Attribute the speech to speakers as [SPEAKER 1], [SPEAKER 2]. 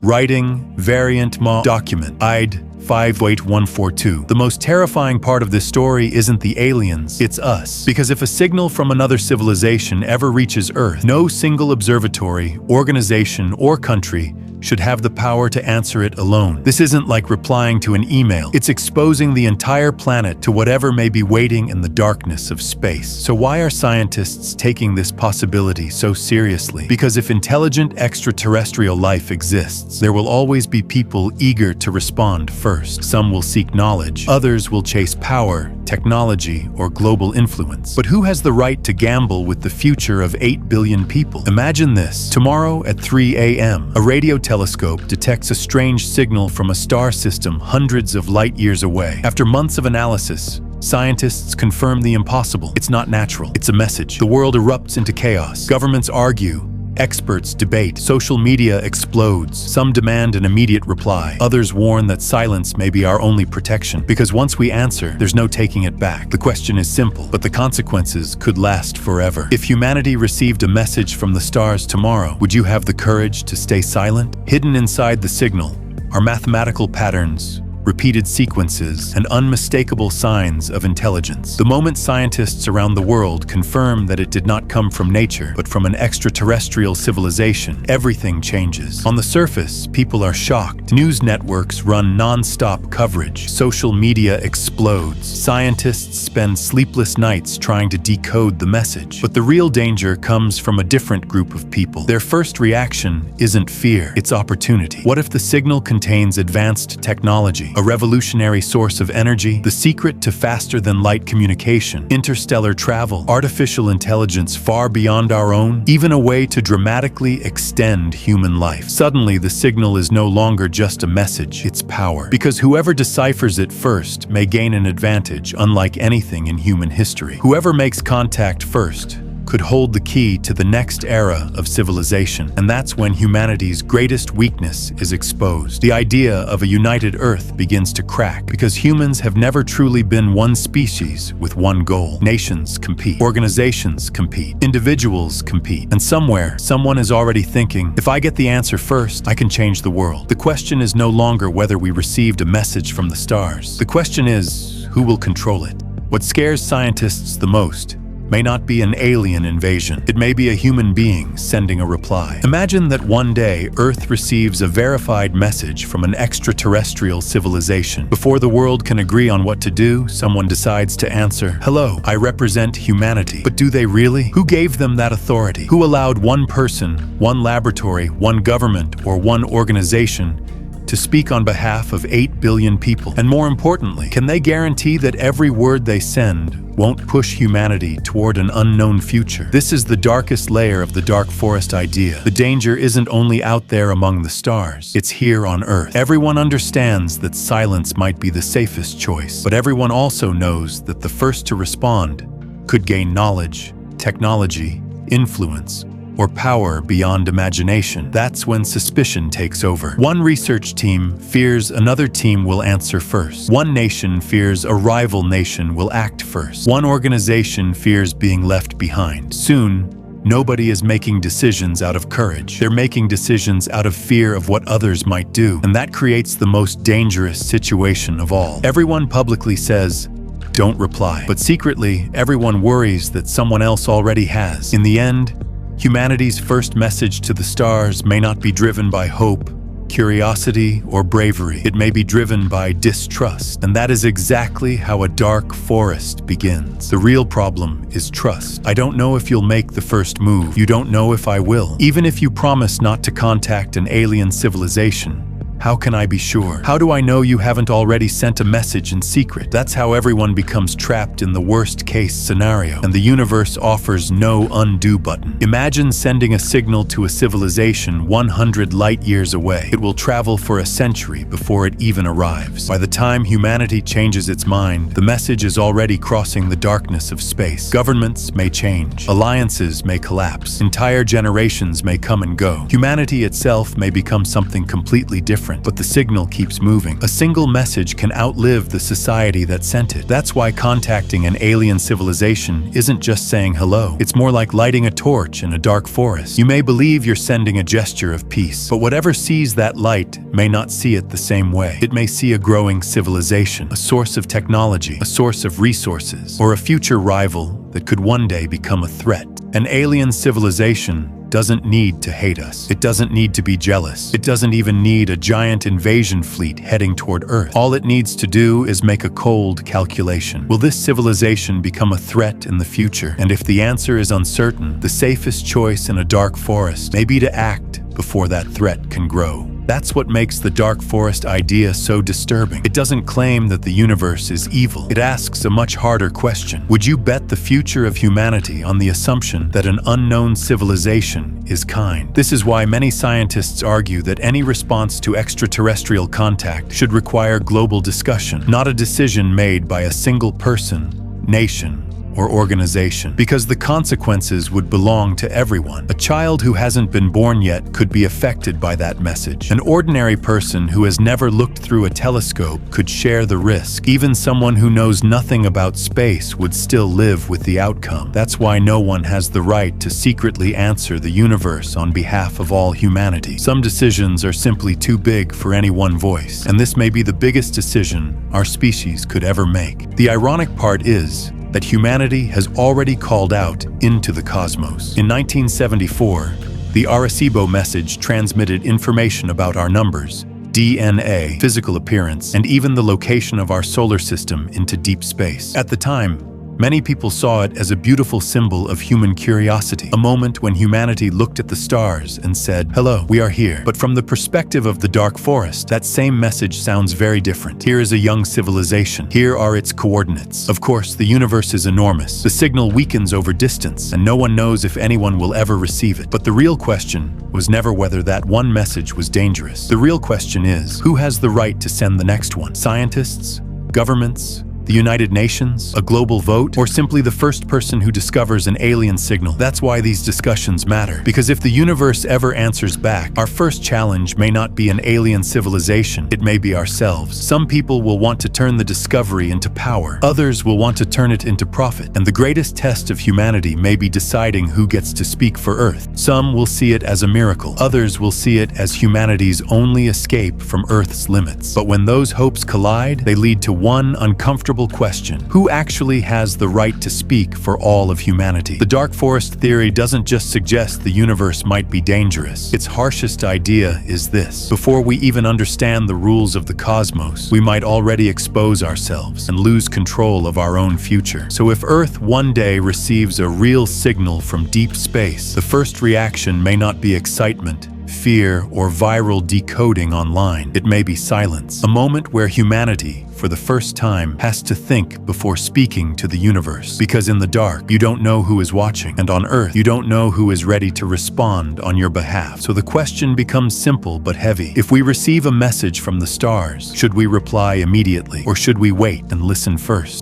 [SPEAKER 1] Writing, variant ma document, ID 58142. The most terrifying part of this story isn't the aliens, it's us. Because if a signal from another civilization ever reaches Earth, no single observatory, organization, or country should have the power to answer it alone. This isn't like replying to an email. It's exposing the entire planet to whatever may be waiting in the darkness of space. So why are scientists taking this possibility so seriously? Because if intelligent extraterrestrial life exists, there will always be people eager to respond first. Some will seek knowledge, others will chase power, technology, or global influence. But who has the right to gamble with the future of 8 billion people? Imagine this. Tomorrow at 3 a.m., a radio telescope detects a strange signal from a star system hundreds of light years away. After months of analysis, scientists confirm the impossible. It's not natural. It's a message. The world erupts into chaos. Governments argue. Experts debate. Social media explodes. Some demand an immediate reply. Others warn that silence may be our only protection. Because once we answer, there's no taking it back. The question is simple, but the consequences could last forever. If humanity received a message from the stars tomorrow, would you have the courage to stay silent? Hidden inside the signal are mathematical patterns, repeated sequences, and unmistakable signs of intelligence. The moment scientists around the world confirm that it did not come from nature, but from an extraterrestrial civilization, everything changes. On the surface, people are shocked. News networks run non-stop coverage. Social media explodes. Scientists spend sleepless nights trying to decode the message. But the real danger comes from a different group of people. Their first reaction isn't fear, it's opportunity. What if the signal contains advanced technology? A revolutionary source of energy, the secret to faster-than-light communication, interstellar travel, artificial intelligence far beyond our own, even a way to dramatically extend human life. Suddenly, the signal is no longer just a message, it's power. Because whoever deciphers it first may gain an advantage unlike anything in human history. Whoever makes contact first could hold the key to the next era of civilization. And that's when humanity's greatest weakness is exposed. The idea of a united Earth begins to crack because humans have never truly been one species with one goal. Nations compete, organizations compete, individuals compete, and somewhere, someone is already thinking, if I get the answer first, I can change the world. The question is no longer whether we received a message from the stars. The question is, who will control it? What scares scientists the most may not be an alien invasion. It may be a human being sending a reply. Imagine that one day Earth receives a verified message from an extraterrestrial civilization. Before the world can agree on what to do, someone decides to answer, "Hello, I represent humanity." But do they really? Who gave them that authority? Who allowed one person, one laboratory, one government, or one organization to speak on behalf of 8 billion people? And more importantly, can they guarantee that every word they send won't push humanity toward an unknown future? This is the darkest layer of the dark forest idea. The danger isn't only out there among the stars, it's here on Earth. Everyone understands that silence might be the safest choice, but everyone also knows that the first to respond could gain knowledge, technology, influence, or power beyond imagination. That's when suspicion takes over. One research team fears another team will answer first. One nation fears a rival nation will act first. One organization fears being left behind. Soon, nobody is making decisions out of courage. They're making decisions out of fear of what others might do. And that creates the most dangerous situation of all. Everyone publicly says, "Don't reply." But secretly, everyone worries that someone else already has. In the end, humanity's first message to the stars may not be driven by hope, curiosity, or bravery. It may be driven by distrust. And that is exactly how a dark forest begins. The real problem is trust. I don't know if you'll make the first move. You don't know if I will. Even if you promise not to contact an alien civilization, how can I be sure? How do I know you haven't already sent a message in secret? That's how everyone becomes trapped in the worst-case scenario, and the universe offers no undo button. Imagine sending a signal to a civilization 100 light years away. It will travel for a century before it even arrives. By the time humanity changes its mind, the message is already crossing the darkness of space. Governments may change. Alliances may collapse. Entire generations may come and go. Humanity itself may become something completely different. different, but the signal keeps moving. A single message can outlive the society that sent it. That's why contacting an alien civilization isn't just saying hello. It's more like lighting a torch in a dark forest. You may believe you're sending a gesture of peace, but whatever sees that light may not see it the same way. It may see a growing civilization, a source of technology, a source of resources, or a future rival that could one day become a threat. An alien civilization doesn't need to hate us. It doesn't need to be jealous. It doesn't even need a giant invasion fleet heading toward Earth. All it needs to do is make a cold calculation. Will this civilization become a threat in the future? And if the answer is uncertain, the safest choice in a dark forest may be to act before that threat can grow. That's what makes the dark forest idea so disturbing. It doesn't claim that the universe is evil. It asks a much harder question. Would you bet the future of humanity on the assumption that an unknown civilization is kind? This is why many scientists argue that any response to extraterrestrial contact should require global discussion, not a decision made by a single person, nation, or organization, because the consequences would belong to everyone. A child who hasn't been born yet could be affected by that message. An ordinary person who has never looked through a telescope could share the risk. Even someone who knows nothing about space would still live with the outcome. That's why no one has the right to secretly answer the universe on behalf of all humanity. Some decisions are simply too big for any one voice, and this may be the biggest decision our species could ever make. The ironic part is that humanity has already called out into the cosmos. In 1974, the Arecibo message transmitted information about our numbers, DNA, physical appearance, and even the location of our solar system into deep space. At the time, many people saw it as a beautiful symbol of human curiosity, a moment when humanity looked at the stars and said, "Hello, we are here." But from the perspective of the dark forest, that same message sounds very different. Here is a young civilization. Here are its coordinates. Of course, the universe is enormous. The signal weakens over distance, and no one knows if anyone will ever receive it. But the real question was never whether that one message was dangerous. The real question is, who has the right to send the next one? Scientists? Governments? The United Nations, a global vote, or simply the first person who discovers an alien signal? That's why these discussions matter. Because if the universe ever answers back, our first challenge may not be an alien civilization, it may be ourselves. Some people will want to turn the discovery into power. Others will want to turn it into profit. And the greatest test of humanity may be deciding who gets to speak for Earth. Some will see it as a miracle. Others will see it as humanity's only escape from Earth's limits. But when those hopes collide, they lead to one uncomfortable question: who actually has the right to speak for all of humanity? The dark forest theory doesn't just suggest the universe might be dangerous. Its harshest idea is this: before we even understand the rules of the cosmos, we might already expose ourselves and lose control of our own future. So if Earth one day receives a real signal from deep space, the first reaction may not be excitement, fear, or viral decoding online. It may be silence, a moment where humanity, for the first time, has to think before speaking to the universe. Because in the dark, you don't know who is watching, and on Earth, you don't know who is ready to respond on your behalf. So the question becomes simple but heavy. If we receive a message from the stars, should we reply immediately, or should we wait and listen first?